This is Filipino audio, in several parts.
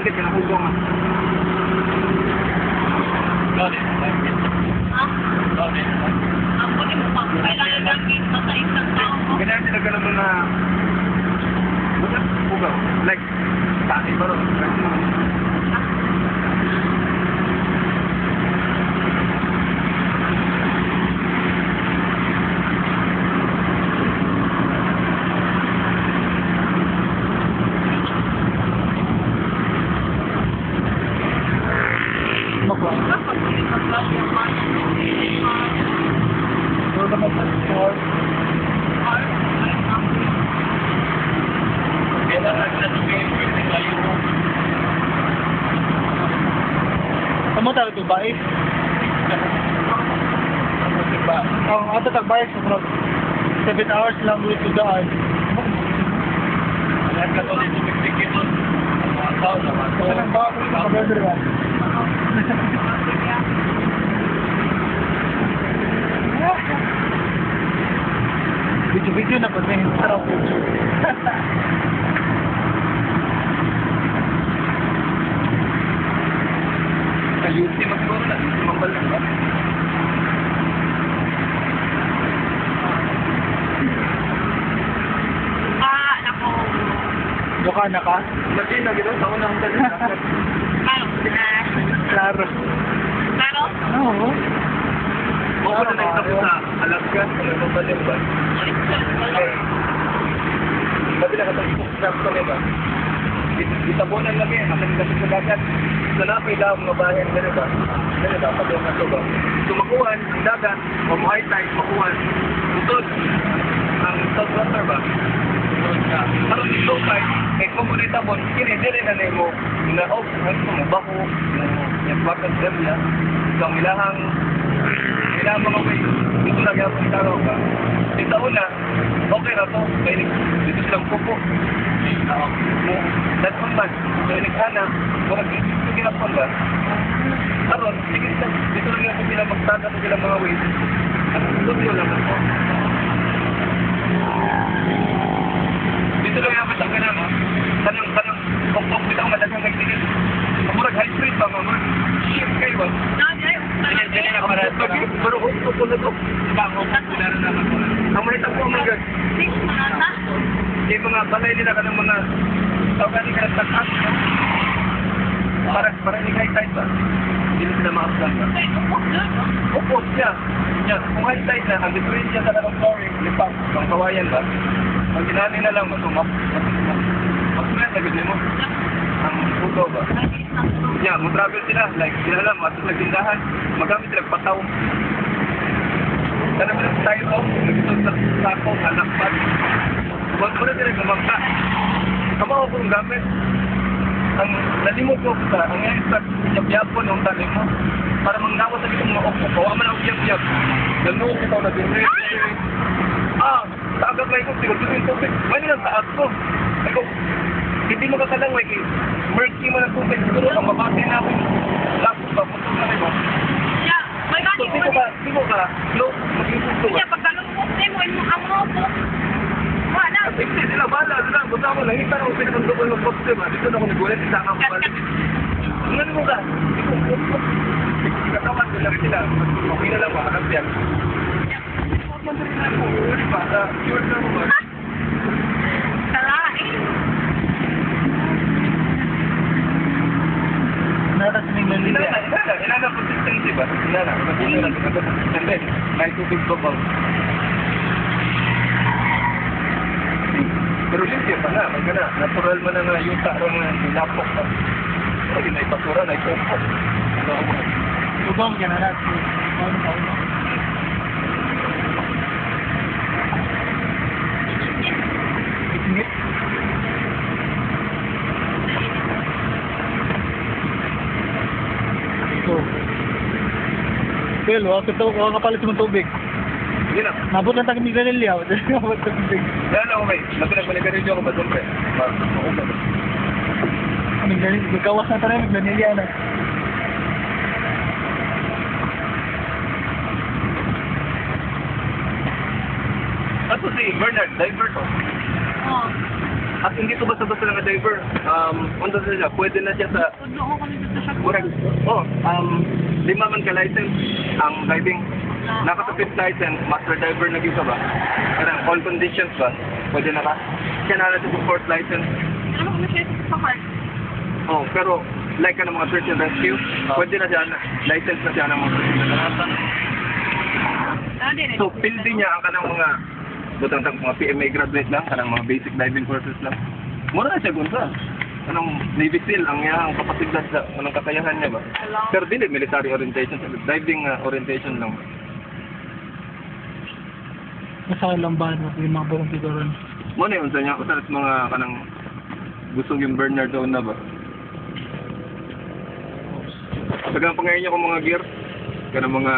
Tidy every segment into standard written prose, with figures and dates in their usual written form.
Inggit, kinahugong. Ako din mo kailangan namin sa isang tao. Kaya sila ka naman na... Hugaw. Like, tati ba rin? Kamu tahu itu baik? Atau tak baik sebab 7 hours lang ulit tudaan. Alam ka to dito pikpikin mo. Mga tao naman. Anong ba ako sa brother ba? Video-video na po sa yung sarap video. Ayusin mo siguro na. Mambal lang ba? Nako. Doka na ka? Kasi na gano'n, taon na ang dali. Claro. Claro? Oo. Oo na nakita ko sa Alaska. Kung mambalik ba? Sabi na katong ipok-strap ko ba? Itabonan lang yan. Akan kasi sa dagat. Sanapay lang mga bayan. Gano'n ba? Gano'n ba? Pag yung nato ba? Tumakuhan, ang dagat, o mga high tide, makuhan. Utod, ang saltwater ba? Karon di low tide, kay kung mo itabon, kini-dire na na mo na off, mo bako, yung bakit area. So, ang ilahang mga way, dito na gano'n taro ba? Dito una, okay na to, kaya dito silang pupo. That's one man. So, inig-ana, kung dito ginapon ba? Karon, sige dito lang yung sila magtata sa silang mga ways. At dito lang ako. Dito lang yung matang ka mo. Tanang, kung bitaw madagang nagtigil. Kamurag high street ba, kamurag ship kayo ba? Dili na para ito. Pero kung po na ito, bangok, pinaro na ako. Ang mahita po mga gag. Yung mga balay nila ka ng mga tawag ka ng takas. Para hindi high tide ba? Hindi sila makaplan ba? Upos siya. Kung high tide na, ang difference siya sa kanong flooring, lipang, ang kawayan ba? Ang ginani na lang, mas lagyan mo. Ang puto ba? Yeah, mag-travel sila. Like, sila lang, matos nagtindahan. Magamit sila pataw. Sana ba tayo ko? Nagtutog sa sako, alakpat. Huwag mo na sila kumangka. Kamaw ko ang gamit. Ang nalimot ko sa, ang extract, yap-yapon yung talim mo. Para manggawa sa kitong mga okpo. Kawa man ang yap-yap. Ganun ito na din. Taagag na ito, siguro yung tubig. May nilang taas ko. Ako, hindi mo kakalang, like, murky mo ng tubig. Siguro, ang mabati na ako. Lapos ba, puto na rin mo. Yeah, may So, sino ka, low, maging puto ba? Yeah, pagkalungkot mo, ang mo po. Wala. At hindi, sila bala, sila, buta mo, nakita na ko pinakandubol ng poste ba? Dito na ako nagulit, isa ka mo balik. Ano mo ka? Katawan ko lang sila. Okay na lang, mahanap yan. Mandarin na po, uli ba? Sure na mo ba? Kalain. Naras may malili. Inana consistency ba? Inana. And then, may tubig ko ba? Pero limpyo pa na, may gana. Natural man na yuta rin ng lapok ba? Pero na ipasura, na ipopok. Lubang ka na natin. Ingit. So, Well, wag kapalit mo tubig. Hindi na. Nabot lang tayo ni Ganilya. Nabot lang tubig. Kaya na, okay. Nagpinagpanigarin ako ba doon, pre? Magkawas na tayo, Ganilya na. Ato si Bernard, diver to. Oh. At hindi to basta-basta ng diver. Ano siya, pwede na siya sa Kung doon kami dito sa correct. Oh, 5 man ka license ang diving. Nakatapit license, master diver na ka ba? Karang all conditions ba? Pwede na ka? Kaya na natin sa fourth license. Ano kami siya sa card? Oh, pero like ka ng mga search and rescue, pwede na siya, license na siya ng mga search and rescue. So, pildi niya ang kanang mga butang mga PMA graduate lang, kanang mga basic diving courses lang. Mura na siya gunsa. Anong Navy SEAL ang iyang kapasidad sa anong kakayahan niya ba? Pero dili military orientation, diving orientation lang. Nasa kailang ba yung mga barong figuron? Mo na yun sa niya, usalas mga kanang gusto yung burner doon na ba? Tagang pangayon niya kung mga gear, kanang mga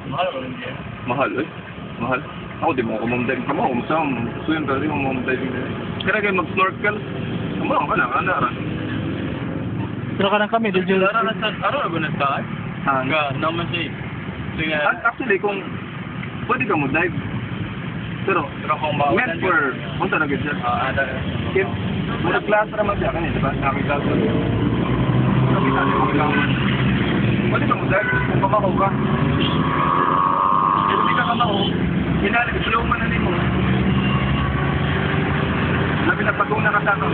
Mahal ko rin yan. mahal, eh? Mahal. Ako di mo ako mamdiving. Kamo, umusam. Swim talaga yung mamdiving. Kaya kayo mag-snorkel. Kamo, kana. Pero ka lang kami, did you... Araw na ba na sa Ka, naman siya. Sige. Actually, kung pwede ka mo dive. Pero, kung bawal meant for, kung talaga siya. If, muna class naman siya kanina, diba? Nakikita ko. Nakikita ko lang. Pwede ka mo dive kung pamakaw ka. If hindi ka kamaho, slow man na din mo. Labi na pag-una ka sa ako.